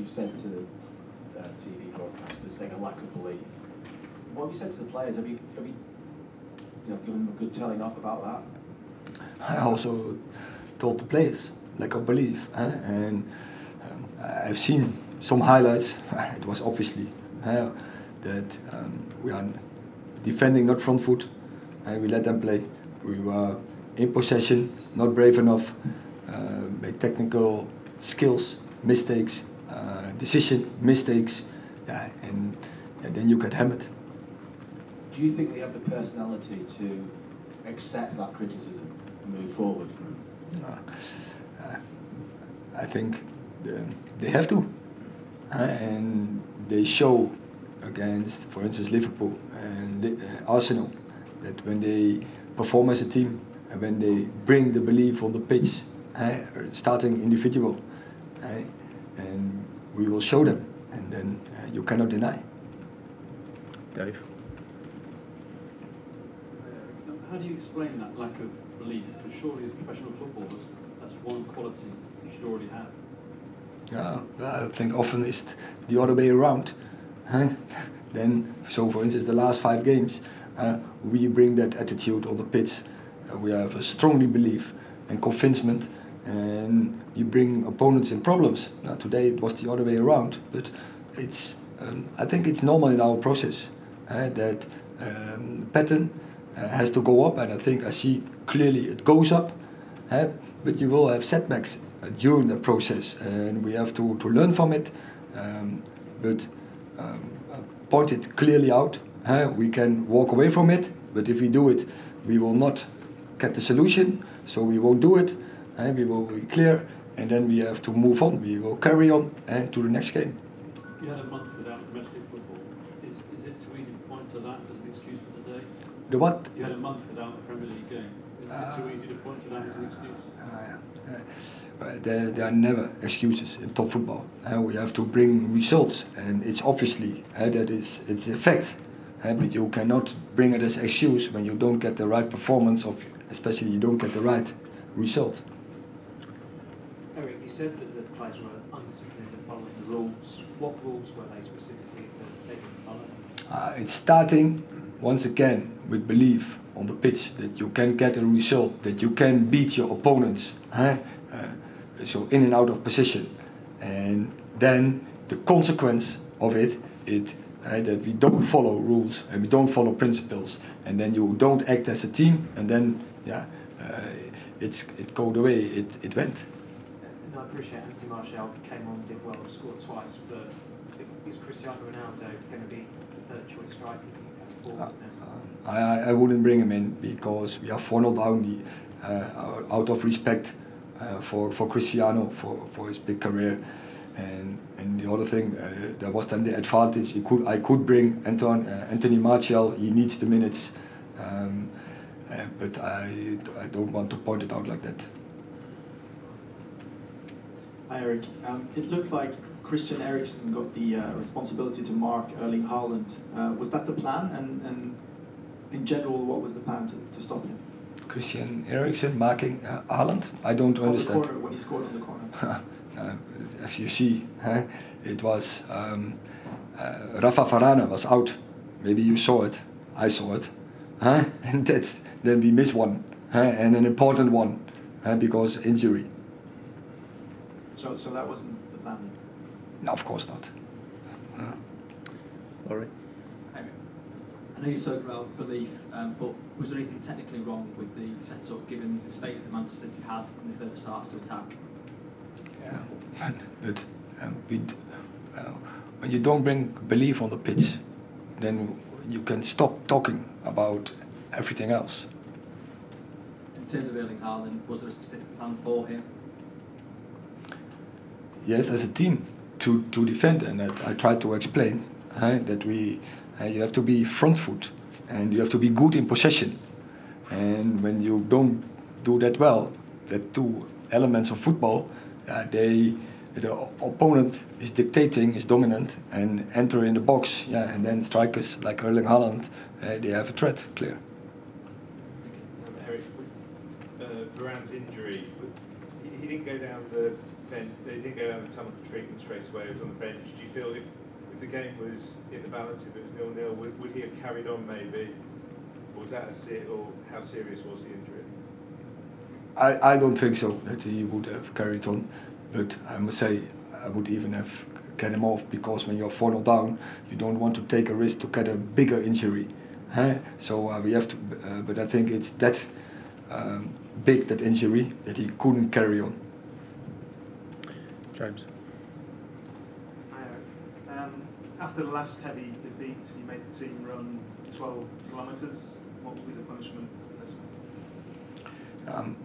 you've said to TV broadcasters, saying a lack of belief. What have you said to the players? Have you given them a good telling off about that? I also told the players lack of belief, and I've seen some highlights. It was obviously that we are defending not front foot. We let them play. We were in possession, not brave enough. Make technical skills mistakes, decision mistakes, and then you get hammered. Do you think they have the personality to accept that criticism and move forward? I think they have to, and they show against, for instance, Liverpool and Arsenal, that when they perform as a team and when they bring the belief on the pitch, starting individual, and we will show them, and then you cannot deny. Dave? How do you explain that lack of belief? Because surely as professional footballers, that's one quality you should already have. Yeah, I think often it's the other way around. Then, so for instance, the last 5 games, we bring that attitude on the pitch. We have a strongly belief and convincement, and you bring opponents in problems. Now today it was the other way around, but it's I think it's normal in our process that the pattern has to go up, and I think I see clearly it goes up, but you will have setbacks during the process, and we have to learn from it, but point it clearly out. We can walk away from it, but if we do it, we will not get the solution, so we won't do it. We will be clear, and then we have to move on. We will carry on and to the next game. You had a month without domestic football. Is it too easy to point to that as an excuse for today? The what? You had a month without the Premier League game. Is it too easy to point to that as an excuse? There are never excuses in top football. We have to bring results, and it's obviously it's a fact. But you cannot bring it as excuse when you don't get the right performance, especially you don't get the right result. Erik, you said that the players were undisciplined and following the rules. What rules were they specifically that they didn't follow? It's starting once again with belief on the pitch that you can get a result, that you can beat your opponents. So in and out of position, and then the consequence of it that we don't follow rules and we don't follow principles, and then you don't act as a team, and then it go the way it went. And I appreciate Anthony Martial came on, did well, scored twice, but is Cristiano Ronaldo going to be the third choice striker forward now? I wouldn't bring him in because we are 4-0 down, out of respect for Cristiano, for his big career, and the other thing, there was then the advantage. I could bring Anthony Martial. He needs the minutes, but I don't want to point it out like that. Hi Erik, it looked like Christian Eriksen got the responsibility to mark Erling Haaland. Was that the plan, and in general, what was the plan to stop him? Christian Eriksen marking Haaland? I don't understand. The corner, when he scored on the corner. If you see, it was Rafa Varane was out. Maybe you saw it. I saw it. And then we missed one, and an important one, because injury. So that wasn't the plan? No, of course not. Laurie? I know you spoke about belief, but was there anything technically wrong with the set-up, given the space that Manchester City had in the first half to attack? Yeah, but when you don't bring belief on the pitch, then you can stop talking about everything else. In terms of Erling Haaland, was there a specific plan for him? Yes, as a team to defend, and that I tried to explain that you have to be front foot and you have to be good in possession, and when you don't do that well, the 2 elements of football, the opponent is dictating, is dominant, and enter in the box, and then strikers like Erling Haaland, they have a threat, clear. Erik, with Varane's injury, he didn't go down the they didn't go down the tunnel for treatment straight away. He was on the bench. Do you feel if the game was in the balance, if it was 0-0, would he have carried on maybe? Or was that or how serious was the injury? I don't think so that he would have carried on, but I must say I would even have get him off, because when you're 4-0 down, you don't want to take a risk to get a bigger injury. So we have to, but I think it's that big, that injury, that he couldn't carry on. James. Hi, Erik. After the last heavy defeat, you made the team run 12 kilometres. What will be the punishment for this one?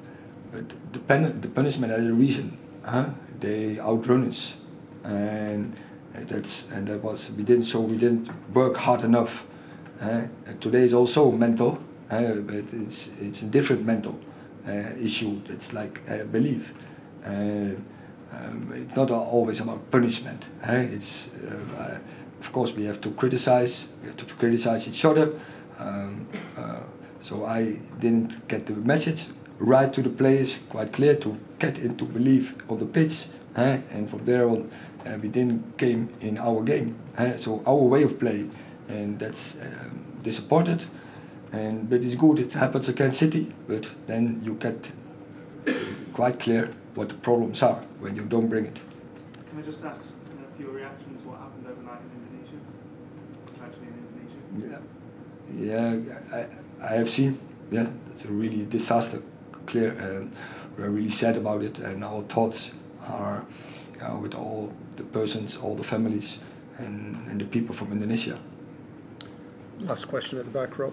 But the punishment has a reason. They outrun us, and that was we didn't work hard enough. Today is also mental, but it's a different mental issue. It's like belief. It's not always about punishment. It's of course we have to criticize. We have to criticize each other. So I didn't get the message right to the players quite clear to get into belief on the pitch, and from there on we didn't came in our game. So our way of play, and that's disappointed. But it's good. It happens against City, but then you get quite clear what the problems are when you don't bring it. Can I just ask for your reactions? What happened overnight in Indonesia? Tragedy in Indonesia. Yeah, I have seen. Yeah, it's a really disaster. Clear, and we're really sad about it. And our thoughts are with all the persons, all the families, and the people from Indonesia. Last question at the back, Rob.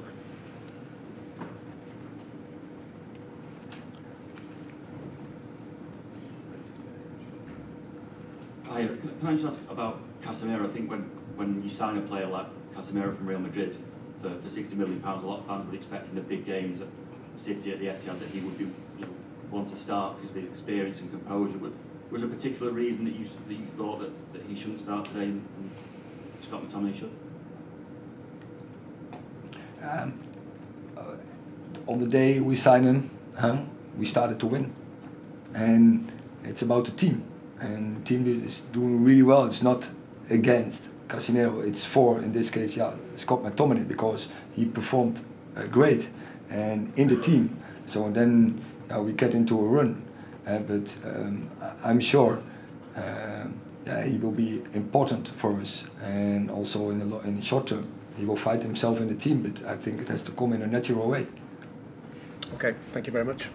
Hi, can I just ask about Casemiro? I think when you sign a player like Casemiro from Real Madrid for £60 million, a lot of fans would expect in the big games at City, at the Etihad, that he would be want to start because of his experience and composure. But was there a particular reason that you thought that he shouldn't start today and Scott McTominay should? On the day we signed him, we started to win, and it's about the team. And the team is doing really well. It's not against Casemiro, it's for, in this case, Scott McTominay, because he performed great and in the team. So then we get into a run. But I'm sure he will be important for us, and also in the short term. He will fight himself in the team, but I think it has to come in a natural way. Okay, thank you very much.